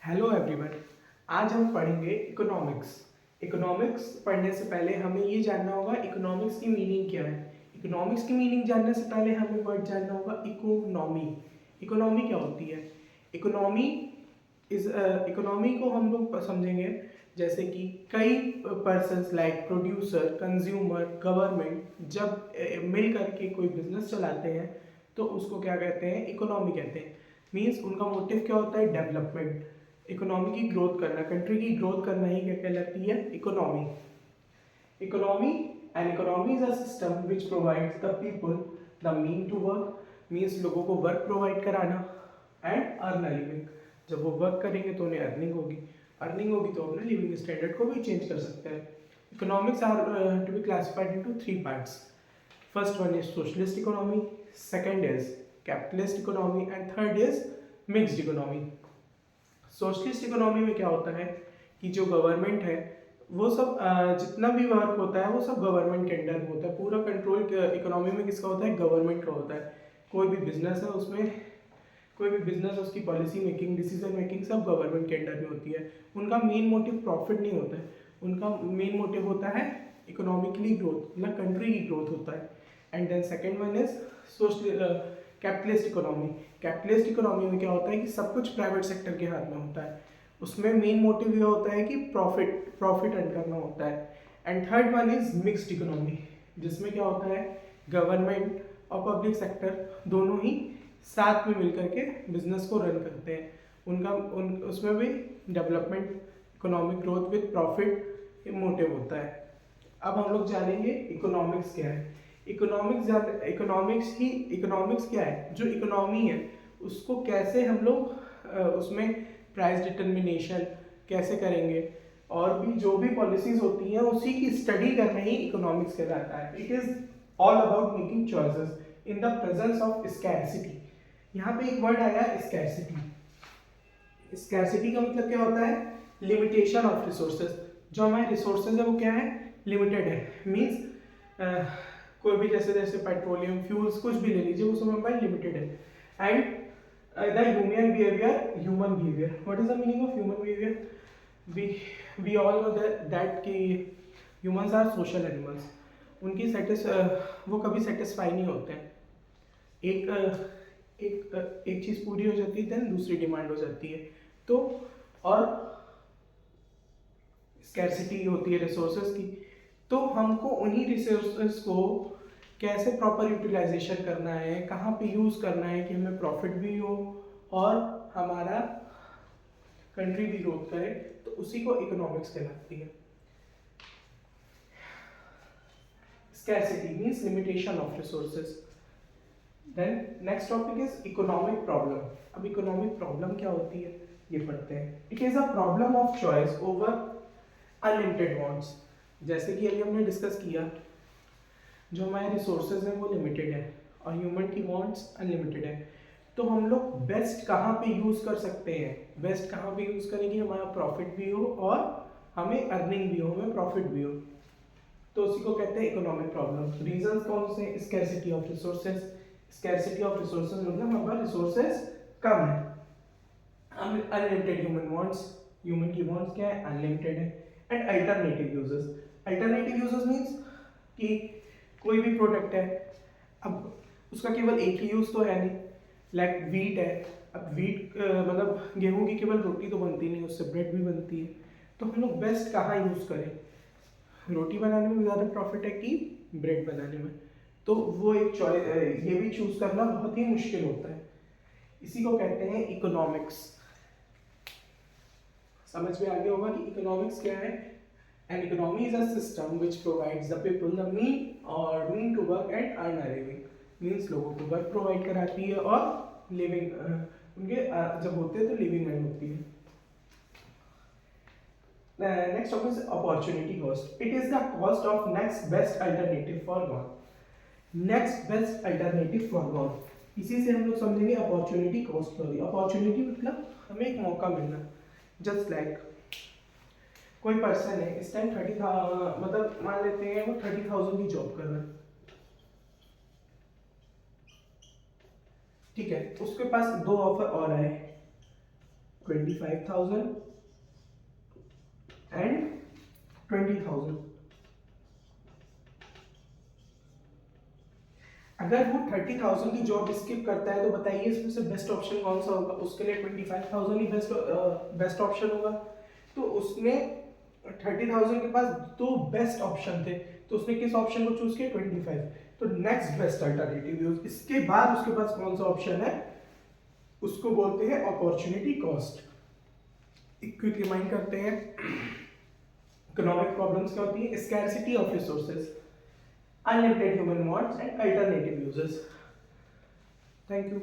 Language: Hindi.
Hello everyone. आज हम पढ़ेंगे इकोनॉमिक्स। इकोनॉमिक्स पढ़ने से पहले हमें ये जानना होगा इकोनॉमिक्स की मीनिंग क्या है। इकोनॉमिक्स की मीनिंग जानने से पहले हमें वर्ड जानना होगा इकोनॉमी। इकोनॉमी क्या होती है? इकोनॉमी इकोनॉमी को हम लोग समझेंगे जैसे कि कई persons like producer, consumer, government जब मिल करके कोई बिजनेस चलाते हैं तो उसको क्या कहते हैं? इकोनॉमी कहते हैं। मीन्स उनका मोटिव क्या होता है? डेवलपमेंट, इकोनॉमी की ग्रोथ करना, कंट्री की ग्रोथ करना ही क्या कहलाती है? Economy. Economy and economy is a system which provides the people the mean to work, means लोगों को वर्क प्रोवाइड कराना एंड अर्न अ लिविंग। जब वो वर्क करेंगे तो उन्हें अर्निंग होगी, अर्निंग होगी तो अपने लिविंग स्टैंडर्ड को भी चेंज कर सकते हैं। Economics are to be classified into three parts. First one is socialist economy, second is capitalist economy and third is mixed economy. Socialist economy में क्या होता है कि जो गवर्नमेंट है वो सब जितना भी वर्क होता है वो सब गवर्नमेंट के अंडर में होता है। पूरा कंट्रोल इकोनॉमी में किसका होता है? गवर्नमेंट का होता है। कोई भी बिजनेस है उसमें, कोई भी बिजनेस उसकी पॉलिसी मेकिंग, डिसीजन मेकिंग सब गवर्नमेंट के अंडर में होती है। उनका मेन मोटिव प्रॉफिट नहीं होता है, उनका मेन मोटिव होता है इकोनॉमिकली ग्रोथ, मतलब कंट्री की ग्रोथ होता है। And then second one is social capitalist economy. Capitalist economy में क्या होता है कि सब कुछ प्राइवेट सेक्टर के हाथ में होता है, उसमें मेन मोटिव ये होता है कि प्रॉफिट अर्न करना होता है। And third one is mixed economy, जिसमें क्या होता है गवर्नमेंट और पब्लिक सेक्टर दोनों ही साथ में मिलकर के बिजनेस को रन करते हैं। उसमें भी development, economic growth with profit motive होता है। अब हम लोग जानेंगे इकोनॉमिक्स क्या है। इकोनॉमिक्स क्या है? जो इकोनॉमी है उसको कैसे हम लोग उसमें प्राइस डिटर्मिनेशन कैसे करेंगे और भी जो भी पॉलिसीज होती हैं उसी की स्टडी करना ही इकोनॉमिक्स कहलाता है। It is all about making choices in the presence of scarcity. यहाँ पे एक वर्ड आया स्कैरसिटी। स्कैरसिटी का मतलब क्या होता है? Limitation of resources. जो हमारे रिसोर्सेज है वो क्या है? लिमिटेड है। मीन्स कोई भी जैसे पेट्रोलियम, फ्यूल्स, कुछ भी ले लीजिए, वो सब हमारे लिमिटेड है। And the human behaviour, what is the meaning of human behaviour? We all know that कि ह्यूमंस आर सोशल एनिमल्स। उनकी वो कभी सेटिस्फाई नहीं होते हैं। एक चीज़ पूरी हो जाती है देन दूसरी डिमांड हो जाती है। तो और स्कैरसिटी होती है रिसोर्सेज की, तो हमको उन्हीं रिसोर्सेज को कैसे प्रॉपर यूटिलाइजेशन करना है, कहाँ पे यूज़ करना है कि हमें प्रॉफिट भी हो और हमारा कंट्री भी ग्रोथ करे, तो उसी को इकोनॉमिक्स कहलाती है। Scarcity means limitation of resources. Then next topic is economic problem. अब इकोनॉमिक प्रॉब्लम क्या होती है ये पढ़ते हैं। It is a problem of choice over unlimited wants. जैसे कि अभी हमने डिस्कस किया, जो हमारे रिसोर्सेज हैं वो लिमिटेड है और ह्यूमन की वांट्स अनलिमिटेड है, तो हम लोग बेस्ट कहाँ पे यूज़ कर सकते हैं? बेस्ट कहाँ पे यूज़ करेंगे हमारा प्रॉफिट भी हो और हमें अर्निंग भी हो, हमें प्रॉफिट भी हो, तो उसी को कहते हैं इकोनॉमिक प्रॉब्लम। रीजंस कौन से? Scarcity of resources. Scarcity of resources मतलब हमारे रिसोर्सेज कम है। अनलिमिटेड ह्यूमन वांट्स, ह्यूमन की वांट्स क्या है? अनलिमिटेड है। And alternative uses. Alternative uses means कि कोई भी प्रोडक्ट है, अब उसका केवल एक ही यूज़ तो है नहीं। लाइक वीट है, अब वीट मतलब गेहूं की केवल रोटी तो बनती नहीं, उससे ब्रेड भी बनती है। तो हम लोग बेस्ट कहाँ यूज़ करें? रोटी बनाने में ज़्यादा प्रॉफिट है कि ब्रेड बनाने में? तो वो एक चॉइस, ये भी चूज करना बहुत ही मुश्किल होता है। इसी को कहते हैं इकोनॉमिक्स। समझ में आ गया होगा कि इकोनॉमिक्स क्या है। And economy is a system which provides the people the mean to work and earn a living. Means लोगों को वर्क प्रोवाइड कराती है और लिविंग उनके जब होते हैं तो लिविंग अर्न होती है। Next topic is opportunity cost. It is the cost of next best alternative for gone. Next best alternative for gone, इसी से हम लोग समझेंगे अपॉर्चुनिटी कॉस्ट थ्योरी। अपॉर्चुनिटी मतलब हमें एक मौका मिलना। जस्ट लाइक कोई पर्सन है इस टाइम 30 मतलब मान लेते हैं वो 30,000 की जॉब कर रहा है, ठीक है, उसके पास दो ऑफर और आए 25,000 एंड 20,000। अगर वो 30,000 की जॉब स्किप करता है तो बताइए इसमें से बेस्ट ऑप्शन कौन सा होगा? उसके लिए 25,000 ही बेस्ट ऑप्शन होगा। तो उसने 30,000 के पास दो बेस्ट ऑप्शन थे, तो उसने किस ऑप्शन को चूज किया? 25। तो नेक्स्ट बेस्ट अल्टरनेटिव, इसके बाद उसके पास कौन सा ऑप्शन है? उसको बोलते हैं अपॉर्चुनिटी कॉस्ट। एक क्विक रिमाइंड करते हैं, इकोनॉमिक प्रॉब्लम्स क्या होती है? Scarcity of resources, unlimited human wants and alternative uses. Thank you.